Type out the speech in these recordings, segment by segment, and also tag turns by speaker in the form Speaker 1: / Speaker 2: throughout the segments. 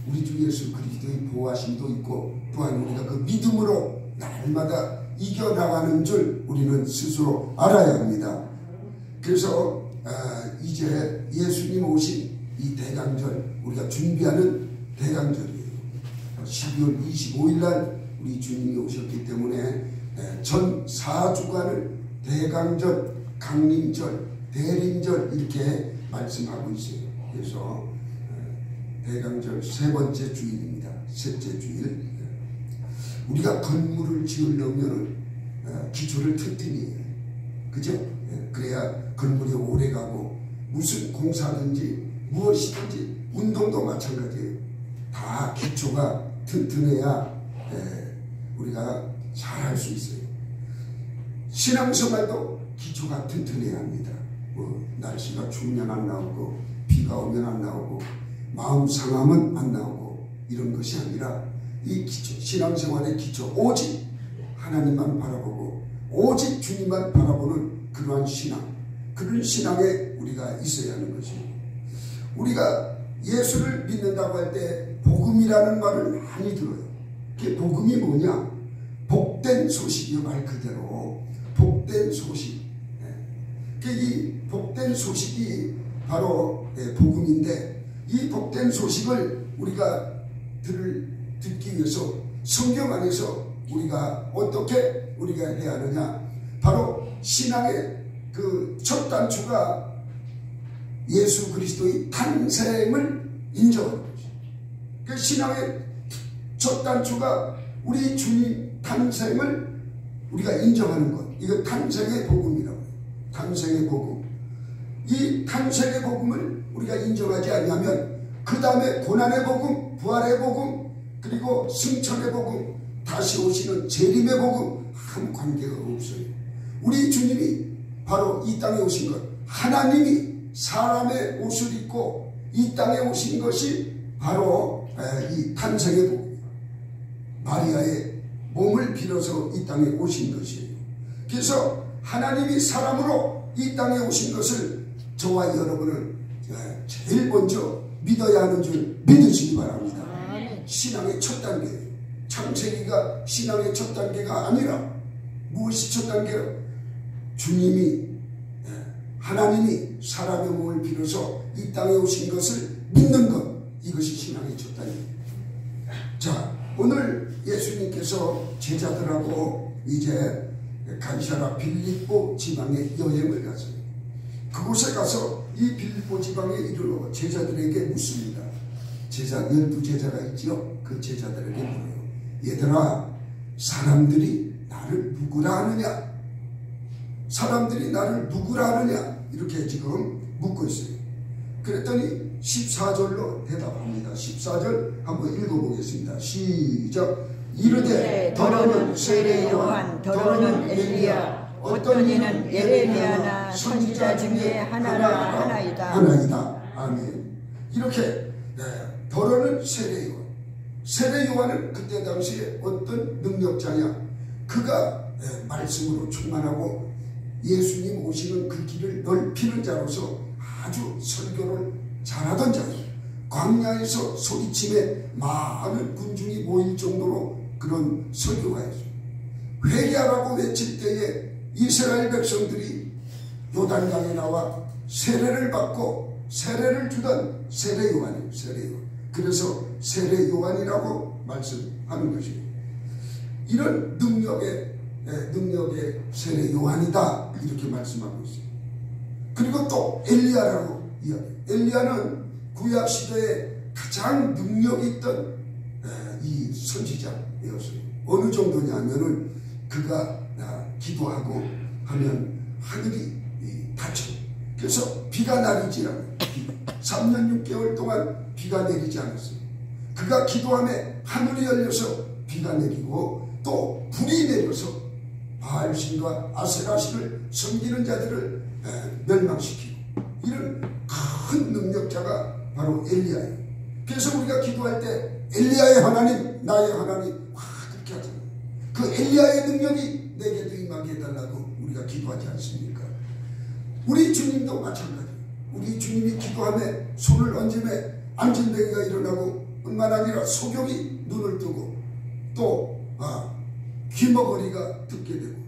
Speaker 1: 우리 주 예수 그리스도의 보호하심도 있고, 또한 우리가 그 믿음으로 날마다 이겨나가는 줄 우리는 스스로 알아야 합니다. 그래서 이제 예수님 오신 이 대강절, 우리가 준비하는 대강절이에요. 12월 25일 날 우리 주님이 오셨기 때문에 전 4주간을 대강절, 강림절, 대림절 이렇게 말씀하고 있어요. 그래서 대강절 세 번째 주일입니다. 셋째 주일. 우리가 건물을 지으려면 기초를 튼튼히 해요. 그죠? 그래야 건물이 오래가고, 무슨 공사든지 무엇이든지 운동도 마찬가지예요. 다 기초가 튼튼해야 우리가 잘할 수 있어요. 신앙생활도 기초가 튼튼해야 합니다. 날씨가 추우면 안 나오고, 비가 오면 안 나오고, 마음 상하면 안 나오고, 이런 것이 아니라 이 기초, 신앙생활의 기초, 오직 하나님만 바라보고 오직 주님만 바라보는 그러한 신앙, 그런 신앙에 우리가 있어야 하는 것입니다. 우리가 예수를 믿는다고 할 때 복음이라는 말을 많이 들어요. 그게 복음이 뭐냐? 복된 소식이요. 말 그대로 복된 소식. 이 복된 소식이 바로 복음인데, 이 복된 소식을 우리가 듣기 위해서 성경 안에서 우리가 어떻게 우리가 해야 하느냐? 바로 신앙의 그 첫 단추가 예수 그리스도의 탄생을 인정하는 것이죠. 그 신앙의 첫 단추가 우리 주님 탄생을 우리가 인정하는 것. 이거 탄생의 복음이라고 해요. 탄생의 복음. 이 탄생의 복음을 우리가 인정하지 않으면 그 다음에 고난의 복음, 부활의 복음, 그리고 승천의 복음, 다시 오시는 재림의 복음 아무 관계가 없어요. 우리 주님이 바로 이 땅에 오신 것, 하나님이 사람의 옷을 입고 이 땅에 오신 것이 바로 이 탄생의 복음이에요. 마리아의 몸을 빌어서 이 땅에 오신 것이에요. 그래서 하나님이 사람으로 이 땅에 오신 것을 저와 여러분은 제일 먼저 믿어야 하는 줄 믿으시기 바랍니다. 신앙의 첫 단계예요. 창세기가 신앙의 첫 단계가 아니라 무엇이 첫 단계예요? 주님이, 하나님이 사람의 몸을 빌어서 이 땅에 오신 것을 믿는 것, 이것이 신앙의 첫 단계예요. 자, 오늘 예수님께서 제자들하고 이제 간사라 빌립보 지방에 여행을 갔어요. 그곳에 가서 이 빌립보 지방에 이르러 제자들에게 묻습니다. 12제자가 있죠. 그 제자들에게 물어요. 얘들아, 사람들이 나를 누구라 하느냐? 사람들이 나를 누구라 하느냐? 이렇게 지금 묻고 있어요. 그랬더니 14절로 대답합니다. 14절 한번 읽어보겠습니다. 시작. 이르되 더러는 세례 요한, 더러는 엘리야, 어떤 이는 예레미야나 선지자 중에 하나이다. 아멘. 이렇게 더러는 세례 요한. 세례 요한은 그때 당시에 어떤 능력자냐? 그가 말씀으로 충만하고 예수님 오시는 그 길을 넓히는 자로서 아주 설교를 잘하던 자예요. 광야에서 소리침에 많은 군중이 모일 정도로 그런 설교가였어요. 회개하라고 외칠 때에 이스라엘 백성들이 요단강에 나와 세례를 받고 세례를 주던 세례 요한이에요. 세례 요한. 그래서 세례 요한이라고 말씀하는 것이에요. 이런 능력의 세례 요한이다, 이렇게 말씀하고 있어요. 그리고 또 엘리야라고 이야기해요. 엘리야는 구약 시대에 가장 능력이 있던 이 선지자였어요. 어느 정도냐 하면은 그가 기도하고 하면 하늘이 닫혀요. 그래서 비가 내리지 않아요. 3년 6개월 동안 비가 내리지 않았어요. 그가 기도함에 하늘이 열려서 비가 내리고 또 불이 내려서 바알신과 아세라신을 섬기는 자들을 멸망시키고, 이런 큰 능력자가 바로 엘리야예요. 그래서 우리가 기도할 때 엘리야의 하나님, 나의 하나님, 그렇게 하잖아요. 그 엘리야의 능력이 내게도 임하게 해달라고 우리가 기도하지 않습니까? 우리 주님도 마찬가지예요. 우리 주님이 기도함에 손을 얹음에 안진뱅이가 일어나고 뿐만 아니라 소경이 눈을 뜨고 또 귀머거리가 듣게 되고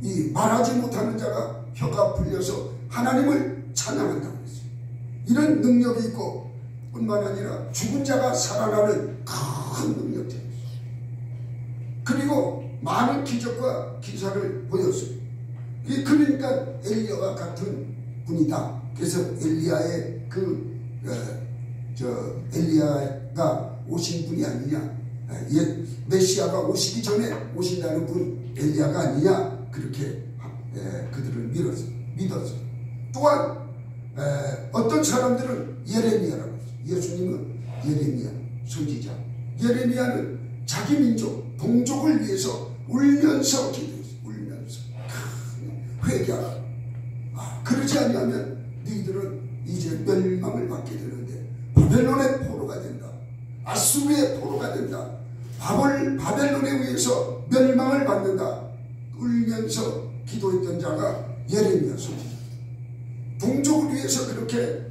Speaker 1: 이 말하지 못하는 자가 혀가 풀려서 하나님을 찬양한다고 했어요. 이런 능력이 있고 뿐만 아니라 죽은 자가 살아나는 큰 능력자였어요. 그리고 많은 기적과 기사를 보였어요. 그러니까 엘리야와 같은 분이다. 그래서 엘리야의 엘리야가 오신 분이 아니냐, 메시아가 오시기 전에 오신다는 분 엘리야가 아니냐, 그렇게 그들을 믿었어요. 또한 어떤 사람들은 예레미야라고 했어요. 예수님은 예레미야 선지자. 예레미야는 자기 민족 동족을 위해서 울면서 기도했어요. 울면서 회개하라. 그러지 아니하면 너희들은 이제 멸망을 받게 되는데 바벨론의 포로가 된다. 아수르의 포로가 된다. 바벨론에 의해서 멸망을 받는다. 울면서 기도했던 자가 예레미야 선지자. 동족을 위해서 그렇게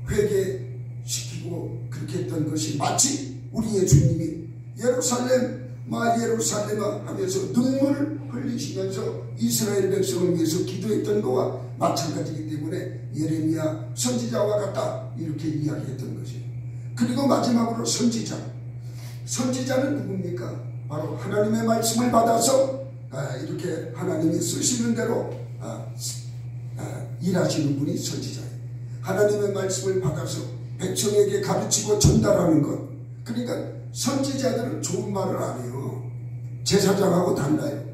Speaker 1: 회개시키고 그렇게 했던 것이 마치 우리의 주님이 예루살렘아 예루살렘아 하면서 눈물을 흘리시면서 이스라엘 백성을 위해서 기도했던 것과 마찬가지이기 때문에 예레미야 선지자와 같다, 이렇게 이야기했던 것이에요. 그리고 마지막으로 선지자는 누굽니까? 바로 하나님의 말씀을 받아서 이렇게 하나님이 쓰시는 대로 일하시는 분이 선지자예요. 하나님의 말씀을 받아서 백성에게 가르치고 전달하는 것. 그러니까 선지자들은 좋은 말을 안 해요. 제사장하고 달라요.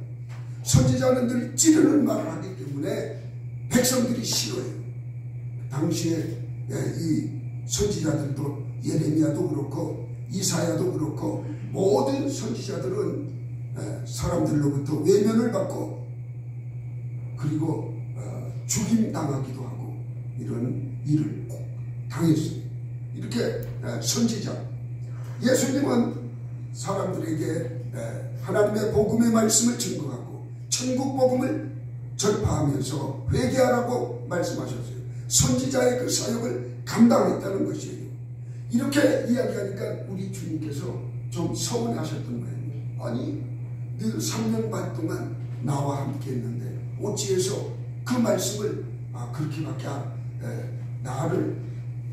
Speaker 1: 선지자는 늘 찌르는 말을 하기 때문에 백성들이 싫어해요. 당시에 이 선지자들도 예레미야도 그렇고 이사야도 그렇고 모든 선지자들은 사람들로부터 외면을 받고 그리고 죽임당하기도 하고 이런 일을 당했어요. 이렇게 선지자. 예수님은 사람들에게 하나님의 복음의 말씀을 증거하고 천국 복음을 전파하면서 회개하라고 말씀하셨어요. 선지자의 그 사역을 감당했다는 것이에요. 이렇게 이야기하니까 우리 주님께서 좀 서운하셨던 거예요. 아니, 늘 3년 반 동안 나와 함께 했는데 어찌해서 그 말씀을 그렇게밖에 나를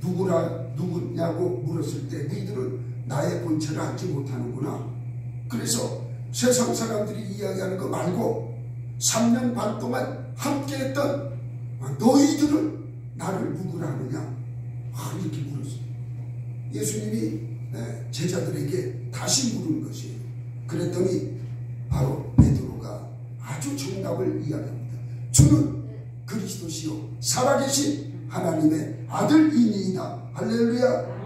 Speaker 1: 누구냐고 물었을 때 너희들은 나의 본체를 알지 못하는구나. 그래서 세상 사람들이 이야기하는 거 말고 3년 반 동안 함께했던 너희들은 나를 누구라 하느냐, 이렇게 물었어요. 예수님이 제자들에게 다시 물은 것이에요. 그랬더니 바로 베드로가 아주 정답을 이야기합니다. 주는 그리스도시요 살아계신 하나님의 아들이니이다. 할렐루야.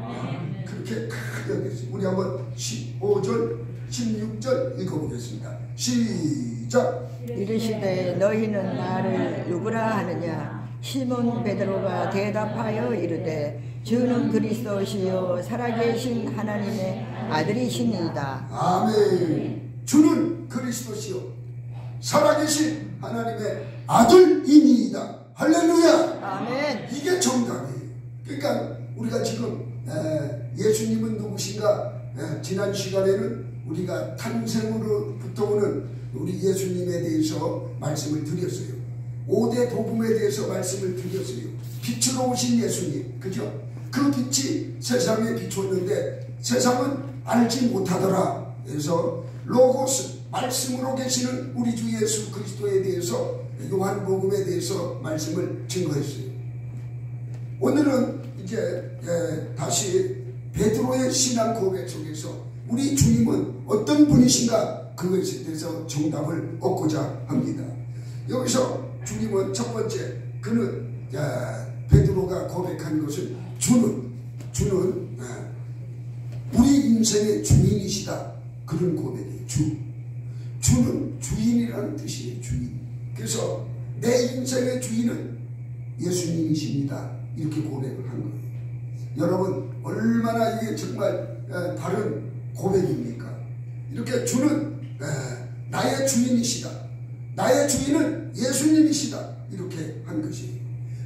Speaker 1: 그렇게 크게 여겼어요. 우리 한번 15절 16절 읽어보겠습니다. 시작.
Speaker 2: 이르시되 너희는 나를 누구라 하느냐. 시몬 베드로가 대답하여 이르되 주는 그리스도시요 살아계신 하나님의 아들이시니이다.
Speaker 1: 아멘. 주는 그리스도시요 살아계신 하나님의 아들이니이다. 할렐루야.
Speaker 2: 아멘.
Speaker 1: 이게 정답이에요. 그러니까 우리가 지금 예수님은 누구신가, 지난 시간에는 우리가 탄생으로부터 오는 우리 예수님에 대해서 말씀을 드렸어요. 5대 복음에 대해서 말씀을 드렸어요. 빛으로 오신 예수님, 그죠? 그 빛이 세상에 비추었는데 세상은 알지 못하더라. 그래서 로고스, 말씀으로 계시는 우리 주 예수 그리스도에 대해서, 요한복음에 대해서 말씀을 증거했어요. 오늘은 이제 다시 베드로의 신앙 고백 속에서 우리 주님은 어떤 분이신가, 그것에 대해서 정답을 얻고자 합니다. 여기서 주님은 첫 번째, 그는 베드로가 고백한 것은 주는 우리 인생의 주인이시다. 그런 고백이에요. 주는 주인이라는 뜻이에요. 주인. 그래서 내 인생의 주인은 예수님이십니다. 이렇게 고백을 한 거예요. 여러분, 얼마나 이게 정말 다른 고백입니까? 이렇게 주는 나의 주인이시다. 나의 주인은 예수님이시다. 이렇게 한 것이에요.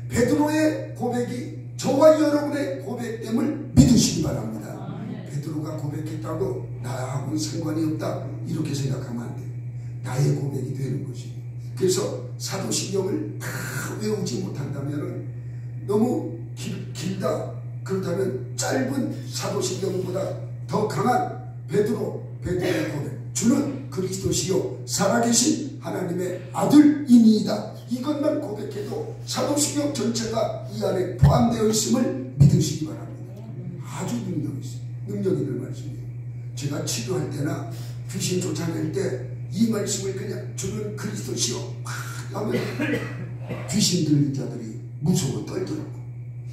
Speaker 1: 베드로의 고백이 저와 여러분의 고백됨을 믿으시기 바랍니다. 베드로가 고백했다고 나하고는 상관이 없다 이렇게 생각하면 안 돼요. 나의 고백이 되는 것이에요. 그래서 사도신경을 다 외우지 못한다면 너무 길다. 그렇다면 짧은 사도신경보다 더 강한 베드로의 고백, 주는 그리스도시요 살아계신 하나님의 아들이니이다. 이것만 고백해도 사도신경 전체가 이 안에 포함되어 있음을 믿으시기 바랍니다. 아주 능력이 있어요. 능력이 있는 말씀이에요. 제가 치료할 때나 귀신 쫓아낼 때 이 말씀을 그냥 주는 그리스도시요 하면 귀신 들린 자들이 무서워 떨더라고.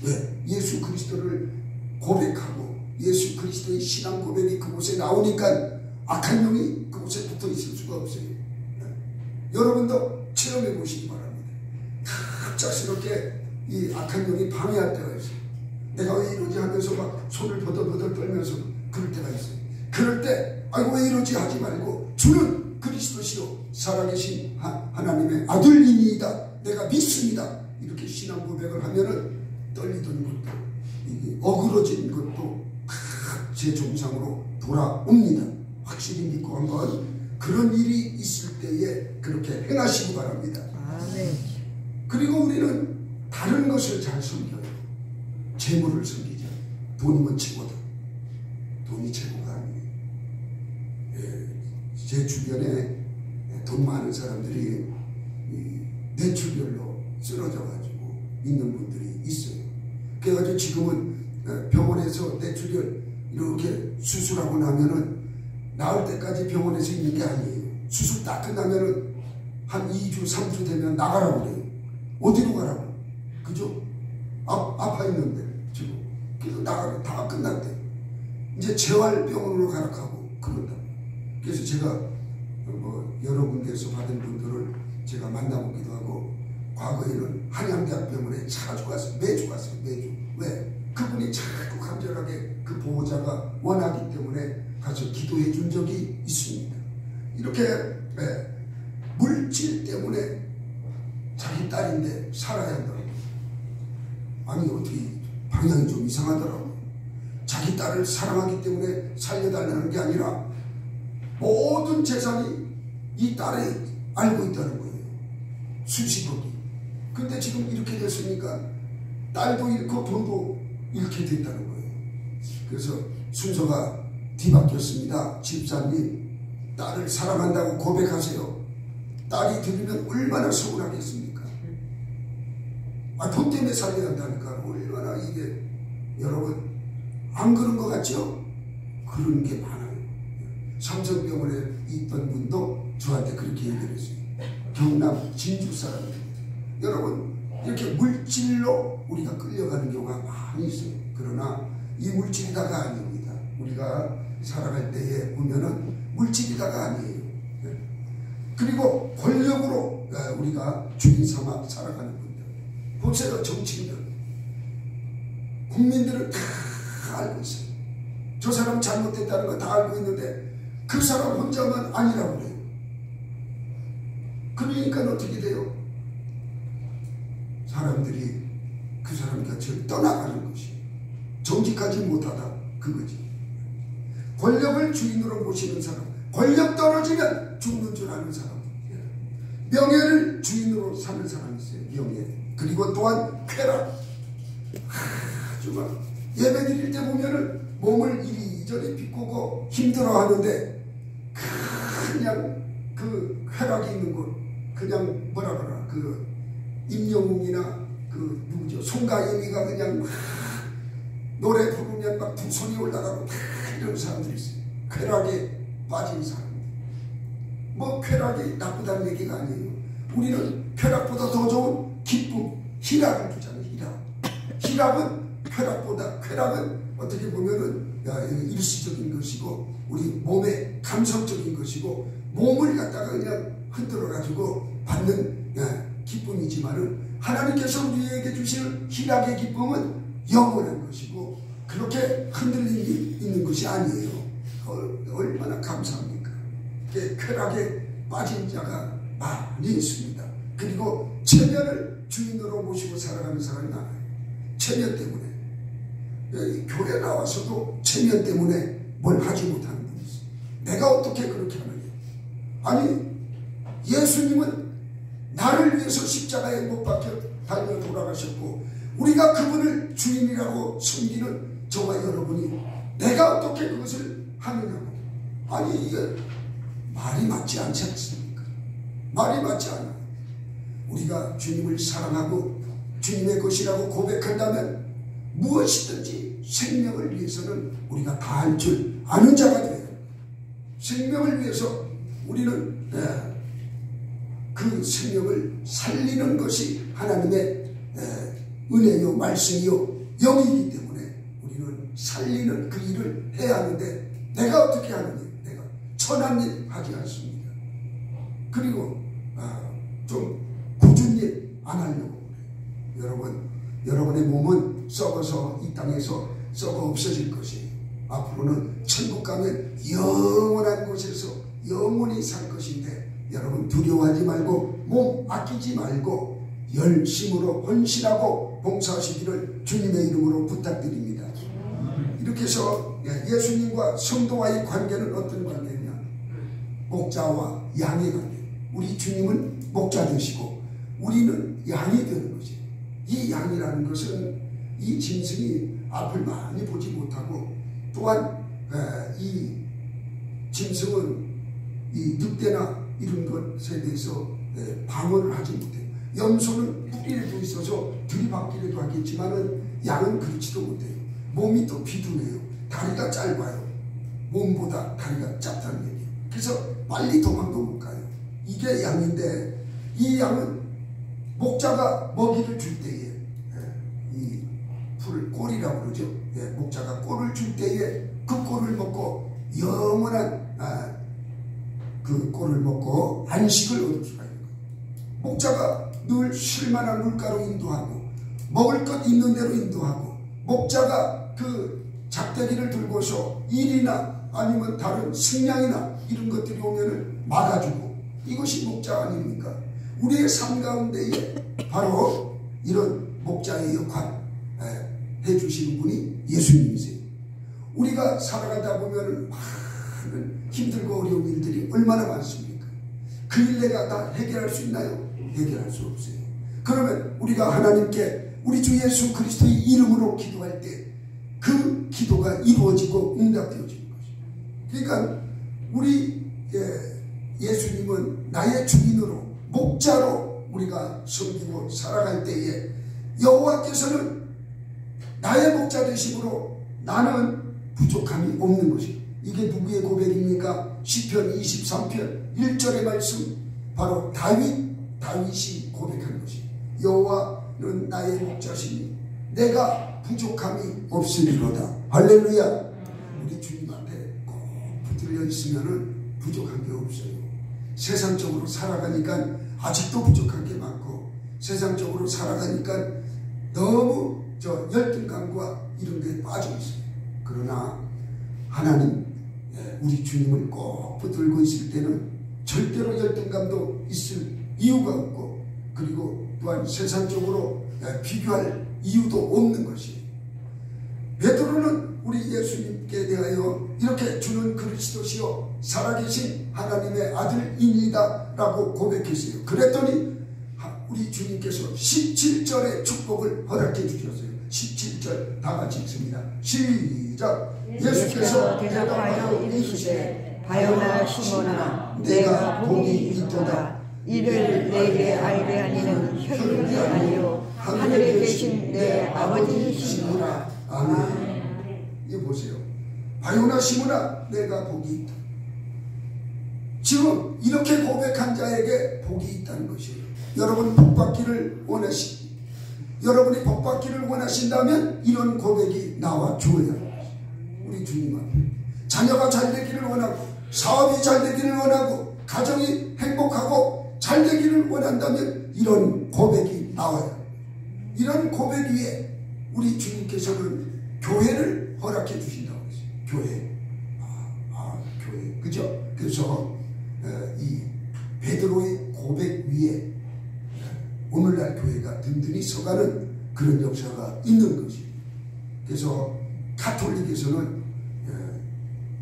Speaker 1: 왜? 예수 그리스도를 고백하고 예수 그리스도의 신앙 고백이 그곳에 나오니까 악한 영이 그곳에 붙어 있을 수가 없어요. 여러분도 체험해 보시기 바랍니다. 갑작스럽게 이 악한 영이 방해할 때가 있어요. 내가 왜 이러지 하면서 막 손을 버들버들 떨면서 그럴 때가 있어요. 그럴 때 아이고 왜 이러지 하지 말고 주는 그리스도시요 살아계신 하나님의 아들이니이다. 내가 믿습니다. 이렇게 신앙 고백을 하면은 떨리던 것도 이게 어그러진 것도 제 정상으로 돌아옵니다. 확실히 믿고 한번 그런 일이 있을 때에 그렇게 행하시기 바랍니다.
Speaker 2: 아멘.
Speaker 1: 그리고 우리는 다른 것을 잘 섬겨요. 재물을 섬기자. 돈이면 최고다. 돈이 최고가 아니에요. 제 주변에 돈 많은 사람들이 뇌출혈로 쓰러져가지고 있는 분들이 있어요. 그래가지고 지금은 병원에서 뇌출혈 이렇게 수술하고 나면은 나을 때까지 병원에서 있는 게 아니에요. 수술 딱 끝나면은 한 2주, 3주 되면 나가라고 그래요. 어디로 가라고? 그죠? 아파 있는데 지금. 그래서 나가라. 다 끝났대. 이제 재활병원으로 가라고 그런다. 그래서 제가 여러 군데에서 받은 분들을 제가 만나보기도 하고 과거에는 한양대학병원에 자주 갔어요. 매주 갔어요. 매주. 왜? 그분이 자꾸 간절하게 그 보호자가 원하기 때문에 가서 기도해 준 적이 있습니다. 이렇게 물질 때문에 자기 딸인데 살아야 한다고. 아니 어떻게 방향이 좀 이상하더라고. 자기 딸을 사랑하기 때문에 살려달라는 게 아니라 모든 재산이 이 딸이 알고 있다는 거예요. 수십억이. 근데 지금 이렇게 됐으니까 딸도 잃고 돈도 잃게 됐다는 거예요. 그래서 순서가 뒤바뀌었습니다. 집사님, 딸을 사랑한다고 고백하세요. 딸이 들으면 얼마나 서운하겠습니까? 돈 때문에 살려야 한다니까. 얼마나 이게 여러분 안 그런 것 같죠? 그런 게 많아요. 삼성병원에 있던 분도 저한테 그렇게 얘기를 했어요. 경남 진주 사람입니다. 여러분 이렇게 물질로 우리가 끌려가는 경우가 많이 있어요. 그러나 이 물질이 다가 아닙니다. 우리가 살아갈 때에 보면은 물질이 다가 아니에요. 그리고 권력으로 우리가 주인 삼아 살아가는 분들 보세요. 정치인들 국민들은 다 알고 있어요. 저 사람 잘못됐다는 거 다 알고 있는데 그 사람 혼자만 아니라고 그래요. 그러니까 어떻게 돼요? 사람들이 그 사람 곁을 떠나가는 것이 정직하지 못하다 그거지. 권력을 주인으로 모시는 사람, 권력 떨어지면 죽는 줄 아는 사람, 명예를 주인으로 사는 사람이 있어요. 명예. 그리고 또한 쾌락. 아주 막 예배 드릴 때 보면은 몸을 이리저리 비꼬고 힘들어 하는데 그냥 그 쾌락이 있는 곳, 그냥 뭐라 그러나 그 임영웅이나 그 누구죠? 송가인이가 그냥 막 노래 부르면 막 두 손이 올라가고 다 이런 사람들이 있어요. 쾌락에 빠진 사람들. 뭐 쾌락이 나쁘다는 얘기가 아니에요. 우리는 쾌락보다 더 좋은 기쁨, 희락을 주잖아요. 희락은 쾌락보다, 쾌락은 어떻게 보면은 일시적인 것이고 우리 몸의 감성적인 것이고 몸을 갖다가 그냥 흔들어 가지고 받는 기쁨이지만은 하나님께서 우리에게 주시는 희락의 기쁨은 영원한 것이고 그렇게 흔들림이 있는 것이 아니에요. 얼마나 감사합니까? 쾌락에 빠진 자가 많이 있습니다. 그리고 체면을 주인으로 모시고 살아가는 사람이 많아요. 체면 때문에 교회 나와서도 체면 때문에 뭘 하지 못하는 분이 있어요. 내가 어떻게 그렇게 하느냐. 아니 예수님은 나를 위해서 십자가에 못 박혀 달려 돌아가셨고 우리가 그분을 주인이라고 섬기는 저와 여러분이 내가 어떻게 그것을 하느냐고. 아니 이게 말이 맞지 않지 않습니까? 말이 맞지 않아요. 우리가 주님을 사랑하고 주님의 것이라고 고백한다면 무엇이든지 생명을 위해서는 우리가 다 할 줄 아는 자가 돼요. 생명을 위해서 우리는 그 생명을 살리는 것이 하나님의 은혜요 말씀이요 영이기 때문에 우리는 살리는 그 일을 해야 하는데 내가 어떻게 하느냐. 내가 천한 일 하지 않습니다. 그리고 좀 굳은 일 안 하려고 그래요. 여러분의 몸은 썩어서 이 땅에서 썩어 없어질 것이에요. 앞으로는 천국 가면 영원한 곳에서 영원히 살 것인데 여러분 두려워하지 말고 몸 아끼지 말고 열심으로 헌신하고 봉사하시기를 주님의 이름으로 부탁드립니다. 이렇게 해서 예수님과 성도와의 관계는 어떤 관계냐. 목자와 양의 관계. 우리 주님은 목자 되시고 우리는 양이 되는 거지. 이 양이라는 것은 이 짐승이 앞을 많이 보지 못하고 또한 이 짐승은 이 늑대나 이런 것에 대해서 방어를 하지 못해요. 염소는 뿌리에도 있어서 들이받기라도 하겠지만은 양은 그렇지도 못해요. 몸이 또 비둔해요. 다리가 짧아요. 몸보다 다리가 짧다는 얘기예요. 그래서 빨리 도망도 못 가요. 이게 양인데 이 양은 목자가 먹이를 줄 때에 이 풀 꼴이라고 그러죠. 목자가 꼴을 줄 때에 그 꼴을 먹고 영원한 그 꼴을 먹고 안식을 얻을 수가 있는 거예요. 목자가 늘 쉴만한 물가로 인도하고 먹을 것 있는 대로 인도하고 목자가 그 작대기를 들고서 일이나 아니면 다른 식량이나 이런 것들이 오면은 막아주고 이것이 목자 아닙니까? 우리의 삶 가운데에 바로 이런 목자의 역할 해주시는 분이 예수님이세요. 우리가 살아가다 보면 많은 힘들고 어려운 일들이 얼마나 많습니까? 그 일 내가 다 해결할 수 있나요? 해결할 수 없어요. 그러면 우리가 하나님께 우리 주 예수 그리스도의 이름으로 기도할 때 그 기도가 이루어지고 응답되어지는 것입니다. 그러니까 우리 예수님은 나의 주인으로 목자로 우리가 섬기고 살아갈 때에 여호와께서는 나의 목자 되심으로 나는 부족함이 없는 것입니다. 이게 누구의 고백입니까? 시편 23편 1절의 말씀 바로 다윗이 고백한 것입니다. 여호와는 나의 목자시니 내가 부족함이 없으리로다. 할렐루야. 우리 주님 앞에 꼭 붙들려 있으면 부족한 게 없어요. 세상적으로 살아가니까 아직도 부족한 게 많고 세상적으로 살아가니까 너무 열등감과 이런 데 빠져 있어요. 그러나 하나님 우리 주님을 꼭 붙들고 있을 때는 절대로 열등감도 있을 이유가 없고 그리고 또한 세상적으로 비교할 이유도 없는 것이에요. 베드로는 우리 예수님께 대하여 이렇게 주는 그리스도시요 살아계신 하나님의 아들이니다 라고 고백했어요. 그랬더니 우리 주님께서 17절의 축복을 허락해 주셨어요. 17절 다 같이 읽습니다. 시작. 예수께서
Speaker 2: 대답하여 이르시되 바요나 시몬아 내가 복이 있도다. 이를 내게 알게 하니는 혈육이 아니요 하늘에 계신 내 아버지시니라.
Speaker 1: 아멘. 이거 보세요. 바요나 시몬아 내가 복이 있다. 지금 이렇게 고백한 자에게 복이 있다는 것이에요. 여러분 복받기를 원하시니 여러분이 복받기를 원하신다면 이런 고백이 나와 주어야 합니다. 우리 주님 앞에 자녀가 잘 되기를 원하고 사업이 잘 되기를 원하고 가정이 행복하고 잘 되기를 원한다면 이런 고백이 나와야 합니다. 이런 고백 위에 우리 주님께서는 교회를 허락해 주신다고 했어요. 교회. 교회. 그죠? 그래서 이 베드로의 고백 위에 오늘날 교회가 든든히 서가는 그런 역사가 있는 것이. 그래서 가톨릭에서는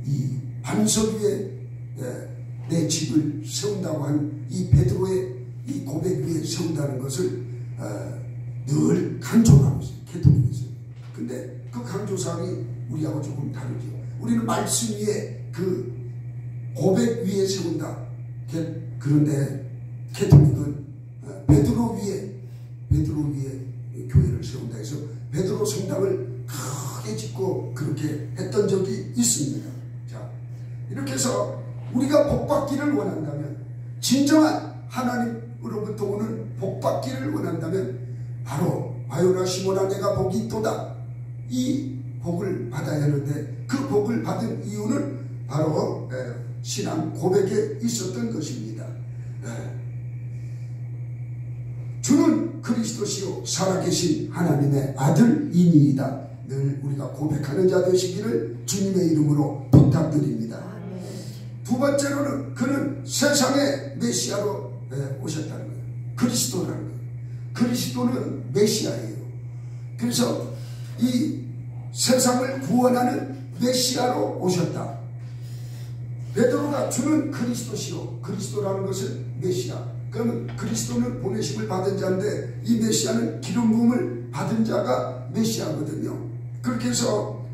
Speaker 1: 이 반석 위에 내 집을 세운다고 한 이 베드로의 이 고백 위에 세운다는 것을 늘 강조하고 있어요. 가톨릭에서. 근데 그 강조사항이 우리하고 조금 다르죠. 우리는 말씀 위에 그 고백 위에 세운다. 그런데 가톨릭은 베드로 위에 교회를 세운다 해서 베드로 성당을 크게 짓고 그렇게 했던 적이 있습니다. 자, 이렇게 해서 우리가 복받기를 원한다면, 진정한 하나님으로부터 오는 복받기를 원한다면 바로 바요나 시모나 내가 복이 있도다, 이 복을 받아야 하는데, 그 복을 받은 이유는 바로 신앙 고백에 있었던 것입니다. 주는 그리스도시요 살아계신 하나님의 아들이니이다. 늘 우리가 고백하는 자 되시기를 주님의 이름으로 부탁드립니다. 두 번째로는 그는 세상의 메시아로 오셨다는 거예요. 그리스도라는 거예요. 그리스도는 메시아예요. 그래서 이 세상을 구원하는 메시아로 오셨다. 베드로가 주는 그리스도시요, 그리스도라는 것은 메시아. 그러면 그리스도는 보내심을 받은 자인데 이 메시아는 기름 부음을 받은 자가 메시아거든요. 그렇게 해서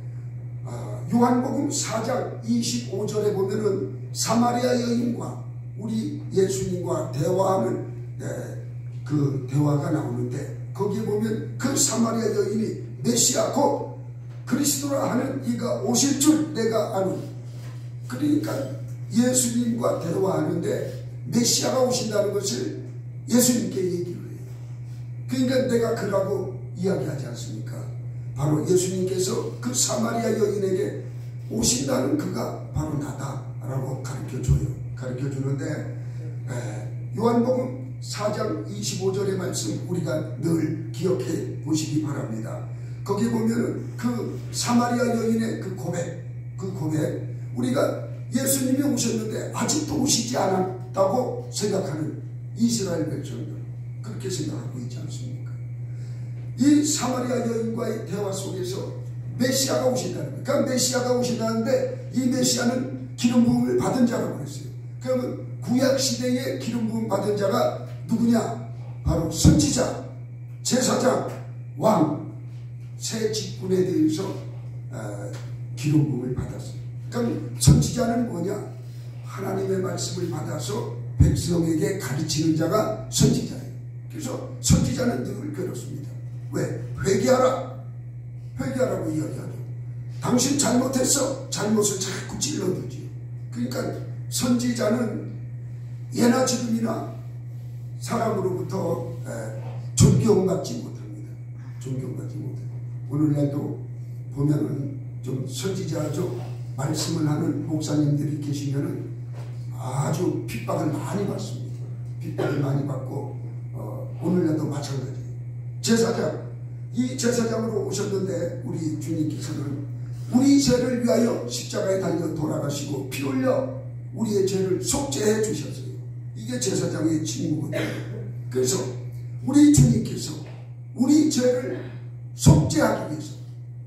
Speaker 1: 요한복음 4장 25절에 보면은 사마리아 여인과 우리 예수님과 대화하는 그 대화가 나오는데, 거기에 보면 그 사마리아 여인이 메시아 곧 그리스도라 하는 이가 오실 줄 내가 아는, 그러니까 예수님과 대화하는데 메시아가 오신다는 것을 예수님께 얘기를 해요. 그러니까 내가 그라고 이야기하지 않습니까? 바로 예수님께서 그 사마리아 여인에게 오신다는 그가 바로 나다라고 가르쳐주는데, 요한복음 4장 25절의 말씀 우리가 늘 기억해 보시기 바랍니다. 거기 보면은 그 사마리아 여인의 그 고백, 우리가 예수님이 오셨는데 아직도 오시지 않았다고 생각하는 이스라엘 백성들, 그렇게 생각하고 있지 않습니까? 이 사마리아 여인과의 대화 속에서 메시아가 오신다는 거예요. 그러니까 메시아가 오신다는데 이 메시아는 기름 부음을 받은 자라고 했어요. 그러면 구약 시대에 기름 부음 받은 자가 누구냐? 바로 선지자, 제사장, 왕, 세 직분에 대해서 기름 부음을 받았어요. 그럼 선지자는 뭐냐? 하나님의 말씀을 받아서 백성에게 가르치는 자가 선지자예요. 그래서 선지자는 늘 그렇습니다. 왜? 회개하라고 이야기하죠. 당신 잘못했어. 잘못을 자꾸 찔러주지요. 그러니까 선지자는 예나 지금이나 사람으로부터 존경받지 못합니다. 존경받지 못해요. 오늘날도 보면은 좀 선지자죠, 말씀을 하는 목사님들이 계시면은 아주 핍박을 많이 받습니다. 핍박을 많이 받고 오늘날도 마찬가지예요. 제사장, 이 제사장으로 오셨는데 우리 주님께서는 우리 죄를 위하여 십자가에 달려 돌아가시고 피 흘려 우리의 죄를 속죄해 주셨어요. 이게 제사장의 직무거든요. 그래서 우리 주님께서 우리 죄를 속죄하기 위해서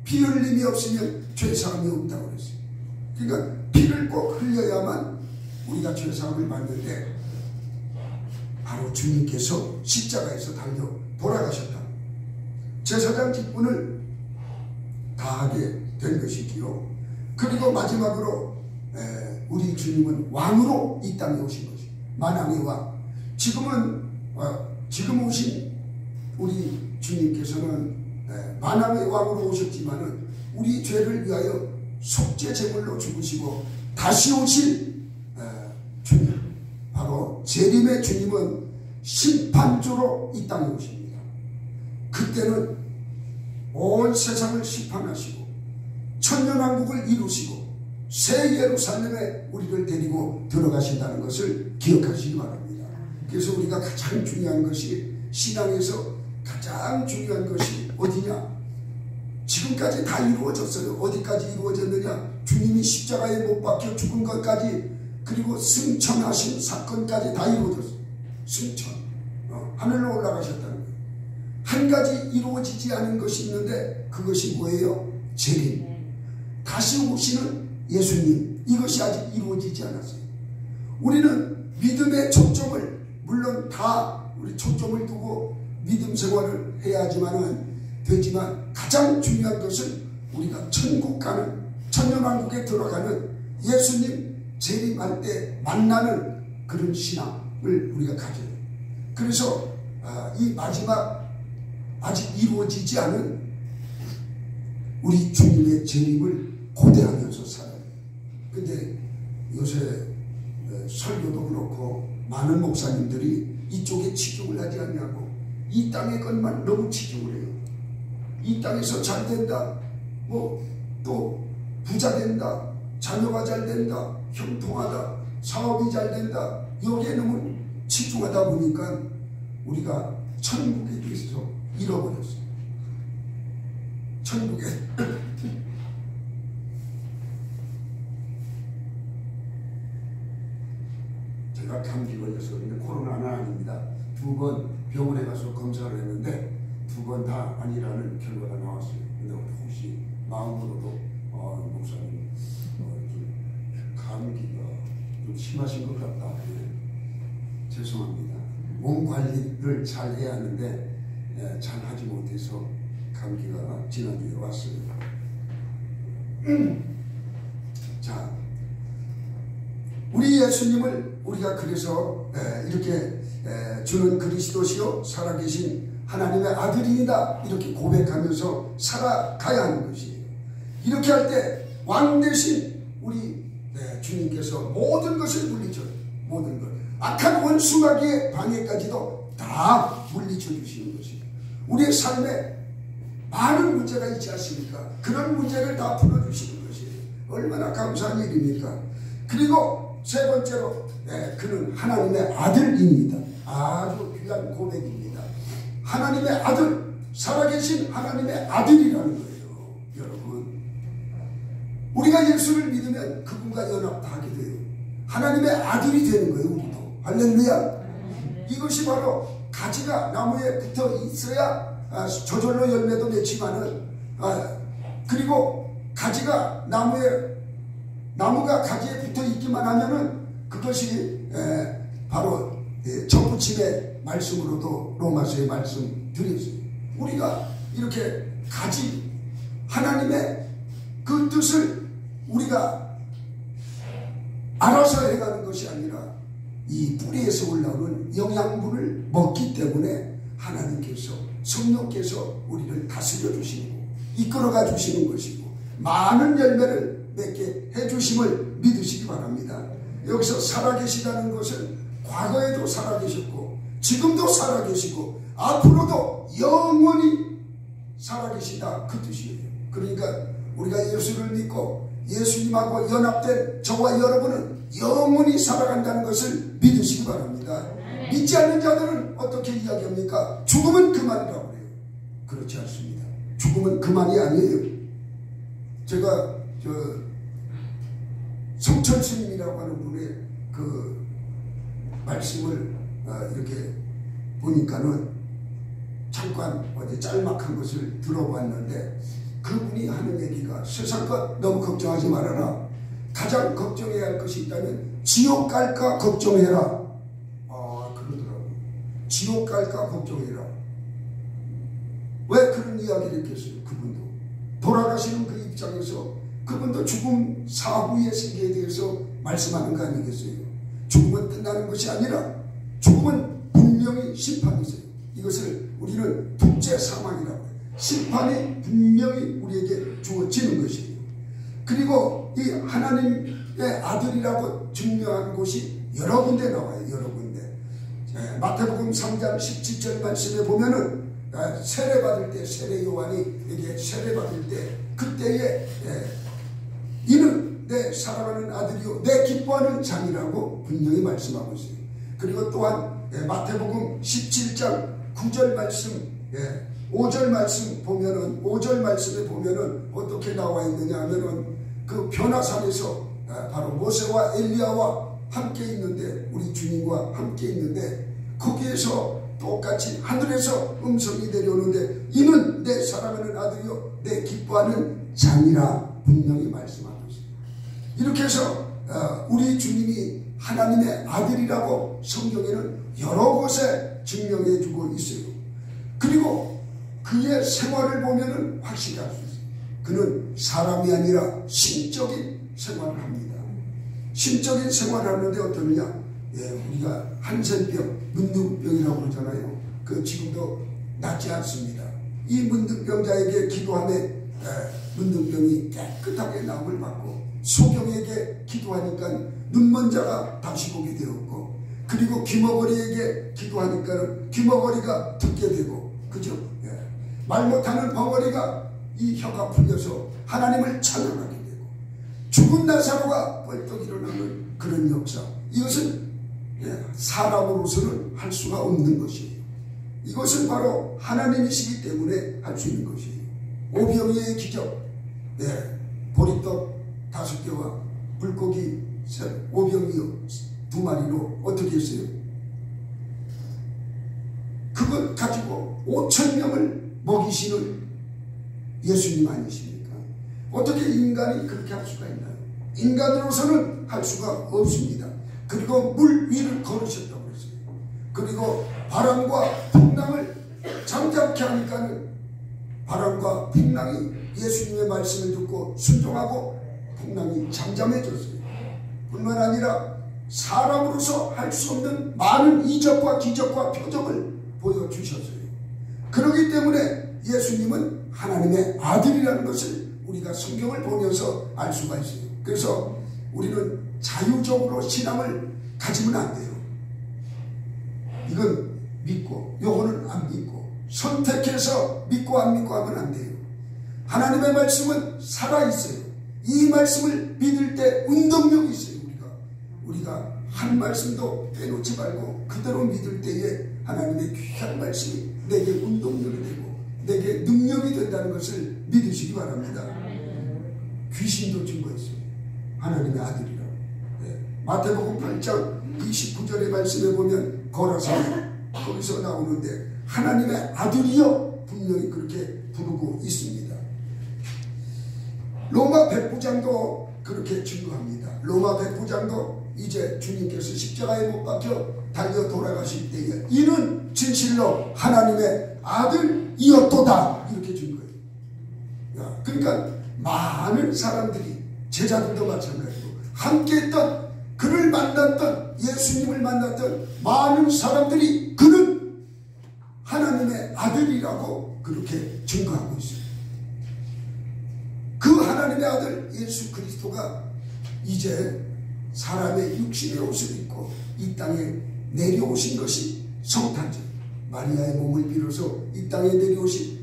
Speaker 1: 피 흘림이 없으면 죄사함이 없다고 그랬어요. 그러니까 피를 꼭 흘려야만 우리가 죄사함을 받는데, 바로 주님께서 십자가에서 달려 돌아가셨다. 제사장 직분을 다하게 된 것이지요. 그리고 마지막으로 우리 주님은 왕으로 이 땅에 오신 것이 만왕의 왕. 지금 오신 우리 주님께서는 만왕의 왕으로 오셨지만은 우리 죄를 위하여 속죄 제물로 죽으시고 다시 오실 주님, 바로 재림의 주님은 심판주로 이 땅에 오십니다. 그때는 온 세상을 심판하시고 천년왕국을 이루시고 새 예루살렘에 우리를 데리고 들어가신다는 것을 기억하시기 바랍니다. 그래서 우리가 가장 중요한 것이, 신앙에서 가장 중요한 것이 어디냐? 지금까지 다 이루어졌어요. 어디까지 이루어졌느냐? 주님이 십자가에 못 박혀 죽은 것까지, 그리고 승천하신 사건까지 다 이루어졌어요. 승천, 하늘로 올라가셨다는 거예요. 한 가지 이루어지지 않은 것이 있는데 그것이 뭐예요? 재림. 다시 오시는 예수님. 이것이 아직 이루어지지 않았어요. 우리는 믿음의 초점을 물론 다 우리 초점을 두고 믿음 생활을 해야 되지만 가장 중요한 것은 우리가 천국 가는 천년왕국에 들어가는 예수님 재림할 때 만나는 그런 신앙을 우리가 가져야 돼요. 그래서 이 마지막 아직 이루어지지 않은 우리 주님의 재림을 고대하면서 살아요. 근데 요새 설교도 그렇고 많은 목사님들이 이쪽에 치중을 하지 않냐고, 이 땅의 것만 너무 치중을 해요. 이 땅에서 잘 된다, 또 부자 된다, 자녀가 잘 된다, 형통하다, 사업이 잘 된다, 여기에 너무 치중하다 보니까 우리가 천국에 대해서 잃어버렸어요. 천국에 제가 감기 걸려서 그런데 코로나는 아닙니다. 2번 병원에 가서 검사를 했는데 2번 다 아니라는 결과가 나왔어요. 근데 혹시 마음으로도 목사님 감기가 좀 심하신 것 같다. 죄송합니다. 몸 관리를 잘 해야 하는데 잘 하지 못해서 감기가 지난주에 왔어요. 자, 우리 예수님을 우리가 그래서 이렇게 주는 그리스도시요 살아계신 하나님의 아들이다 이렇게 고백하면서 살아가야 하는 것이에요. 이렇게 할 때 왕 대신 우리 주님께서 모든 것을 물리쳐요. 모든 것, 악한 원수마귀의 방해까지도 다 물리쳐 주시는 것이에요. 우리의 삶에 많은 문제가 있지 않습니까? 그런 문제를 다 풀어주시는 것이에요. 얼마나 감사한 일입니까? 그리고 세 번째로 그는 하나님의 아들입니다. 아주 귀한 고백입니다. 하나님의 아들, 살아계신 하나님의 아들이라는 거예요. 여러분, 우리가 예수를 믿으면 그분과 연합하게 돼요. 하나님의 아들이 되는 거예요. 우리도. 할렐루야. 이것이 바로 가지가 나무에 붙어 있어야 저절로 열매도 맺지만은 그리고 가지가 나무가 가지에 붙어 있기만 하면은 그것이 바로 첫 부침의 말씀으로도 로마서의 말씀 드렸어요. 우리가 이렇게 가지, 하나님의 그 뜻을 우리가 알아서 해가는 것이 아니라 이 뿌리에서 올라오는 영양분을 먹기 때문에 하나님께서, 성령께서 우리를 다스려 주시고 이끌어가 주시는 것이고 많은 열매를 맺게 해주심을 믿으시기 바랍니다. 여기서 살아계시다는 것은 과거에도 살아계셨고 지금도 살아계시고 앞으로도 영원히 살아계시다 그 뜻이에요. 그러니까 우리가 예수를 믿고 예수님하고 연합된 저와 여러분은 영원히 살아간다는 것을 믿으시기 바랍니다. 믿지 않는 자들은 어떻게 이야기합니까? 죽음은 그만이라고 해요. 그렇지 않습니다. 죽음은 그만이 아니에요. 제가 성철 스님이라고 하는 분의 그 말씀을 이렇게 보니까는 잠깐 어제 짤막한 것을 들어봤는데 그분이 하는 얘기가 세상 것 너무 걱정하지 말아라. 가장 걱정해야 할 것이 있다면 지옥 갈까 걱정해라. 그러더라고요. 지옥 갈까 걱정해라. 왜 그런 이야기를 했겠어요? 그분도 돌아가시는 그 입장에서 그분도 죽음 사후의 세계에 대해서 말씀하는 거 아니겠어요? 죽음은 끝나는 것이 아니라 죽음은 분명히 심판이세요. 이것을 우리는 둘째 사망이라고 해요. 심판이 분명히 우리에게 주어지는 것이에요. 그리고 이 하나님의 아들이라고 증명하는 곳이 여러 군데 나와요. 여러 군데. 마태복음 3장 17절 말씀에 보면은 세례받을 때, 세례 요한이 세례받을 때 그때에 이는 내 사랑하는 아들이요 내 기뻐하는 자니라고 분명히 말씀하고 있어요. 그리고 또한 마태복음 17장 9절 말씀 5절 말씀 보면은 5절 말씀에 보면은 어떻게 나와 있느냐 하면은 그 변화산에서 바로 모세와 엘리야와 함께 있는데 우리 주님과 함께 있는데 거기에서 똑같이 하늘에서 음성이 내려오는데 이는 내 사랑하는 아들이요 내 기뻐하는 자니라 분명히 말씀하고 있습니다. 이렇게 해서 우리 주님이 하나님의 아들이라고 성경에는 여러 곳에 증명해 주고 있어요. 그리고 그의 생활을 보면은 확실히 알 수 있어요. 그는 사람이 아니라 신적인 생활을 합니다. 신적인 생활을 하는데 어떠느냐? 우리가 한센병, 문둥병이라고 그러잖아요. 그 지금도 낫지 않습니다. 이 문둥병자에게 기도하며 문둥병이 깨끗하게 나음을 받고, 소경에게 기도하니까 눈먼 자가 다시 보게 되었고, 그리고 귀머거리에게 기도하니까 귀머거리가 듣게 되고, 그죠? 말 못하는 벙어리가 이 혀가 풀려서 하나님을 찬양하게 되고, 죽은 나사로가 벌떡 일어나는 그런 역사, 이것은 사람으로서는 할 수가 없는 것이에요. 이것은 바로 하나님이시기 때문에 할 수 있는 것이에요. 오병이의 기적, 보리떡 5개와 물고기 오병이 2마리로 어떻게 했어요? 그걸 가지고 5,000명을 먹이시는 예수님 아니십니까? 어떻게 인간이 그렇게 할 수가 있나요? 인간으로서는 할 수가 없습니다. 그리고 물 위를 걸으셨다고 했어요. 그리고 바람과 풍랑을 잠잠케 하니까는 바람과 풍랑이 예수님의 말씀을 듣고 순종하고 풍랑이 잠잠해졌어요. 뿐만 아니라 사람으로서 할 수 없는 많은 이적과 기적과 표적을 보여주셨어요. 그렇기 때문에 예수님은 하나님의 아들이라는 것을 우리가 성경을 보면서 알 수가 있어요. 그래서 우리는 자유적으로 신앙을 가지면 안 돼요. 이건 믿고 요거는 안 믿고 선택해서 믿고 안 믿고 하면 안 돼요. 하나님의 말씀은 살아있어요. 이 말씀을 믿을 때 운동력이 있어요. 우리가 한 말씀도 빼놓지 말고 그대로 믿을 때에 하나님의 귀한 말씀이 내게 운동력이 되고 내게 능력이 된다는 것을 믿으시기 바랍니다. 귀신도 증거했어요. 하나님의 아들이라고. 마태복음 8장 29절의 말씀에 보면 거라사는 거기서 나오는데 하나님의 아들이여 분명히 그렇게 부르고 있습니다. 로마 백부장도 그렇게 증거합니다. 로마 백부장도 이제 주님께서 십자가에 못 박혀 달려 돌아가실 때에 이는 진실로 하나님의 아들이었도다 이렇게 증거해요. 그러니까 많은 사람들이 제자들도 마찬가지고 함께했던 그를 만났던 예수님을 만났던 많은 사람들이 그는 하나님의 아들이라고 그렇게 증거하고 있어요. 그 하나님의 아들 예수 그리스도가 이제 사람의 육신의 옷을 입고 이 땅에 내려오신 것이 성탄절, 마리아의 몸을 빌어서 이 땅에 내려오신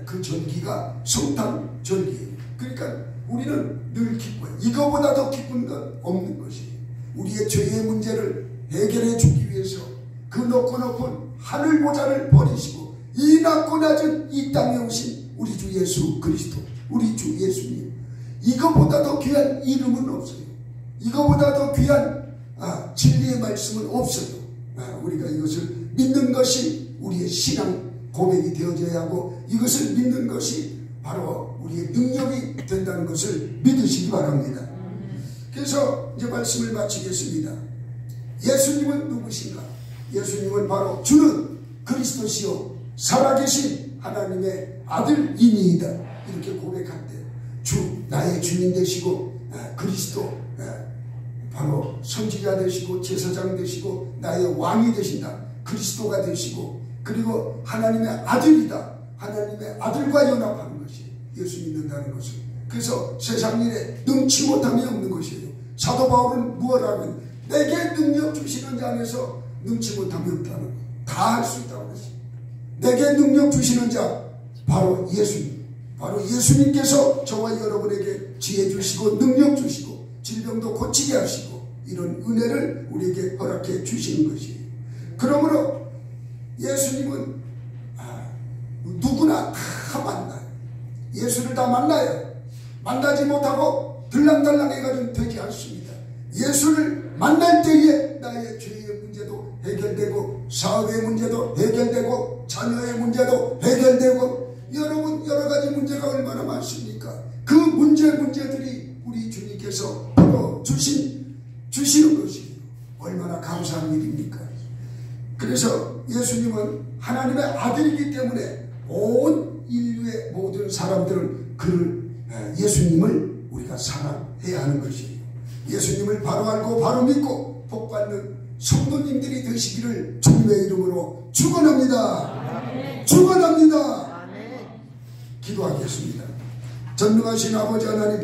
Speaker 1: 그 절기가 성탄절기예요. 그러니까 우리는 늘 기뻐요. 이거보다 더 기쁜 건 없는 것이에요. 우리의 죄의 문제를 해결해 주기 위해서 그 높고 높은 하늘 보좌를 버리시고 이 낮고 낮은 이 땅에 오신 우리 주 예수 그리스도, 우리 주 예수님, 이거보다 더 귀한 이름은 없어요. 이거보다 더 귀한 진리의 말씀은 없어요. 우리가 이것을 믿는 것이 우리의 신앙 고백이 되어져야 하고 이것을 믿는 것이 바로 우리의 능력이 된다는 것을 믿으시기 바랍니다. 그래서 이제 말씀을 마치겠습니다. 예수님은 누구신가? 예수님은 바로 주는 그리스도시요 살아계신 하나님의 아들이니이다 이렇게 고백할 때 주 나의 주인 되시고 그리스도 바로 선지자 되시고 제사장 되시고 나의 왕이 되신다. 그리스도가 되시고 그리고 하나님의 아들이다. 하나님의 아들과 연합하는 것이 예수 믿는다는 것을. 그래서 세상 일에 능치 못함이 없는 것이에요. 사도 바울은 무엇을 하면 내게 능력 주시는 자 안에서 능치 못함이 없다는 것. 다 할 수 있다고 했습니다. 내게 능력 주시는 자 바로 예수님. 바로 예수님께서 저와 여러분에게 지혜 주시고 능력 주시고 질병도 고치게 하시고 이런 은혜를 우리에게 허락해 주시는 것이에요. 그러므로 예수님은 누구나 다 만나요. 예수를 다 만나요. 만나지 못하고 들랑달랑 해가지고 되지 않습니다. 예수를 만날 때에 나의 죄의 문제도 해결되고 사업의 문제도 해결되고 자녀의 문제도 해결되고 여러분 여러 가지 문제가 얼마나 많습니까? 그 문제들이 우리 주님께서 주시는 것이 얼마나 감사한 일입니까? 그래서 예수님은 하나님의 아들이기 때문에 온 인류의 모든 사람들은 예수님을 우리가 사랑해야 하는 것이에요. 예수님을 바로 알고 바로 믿고 복받는 성도님들이 되시기를 주님의 이름으로 축원합니다. 축원합니다. 기도하겠습니다. 전능하신 아버지 하나님,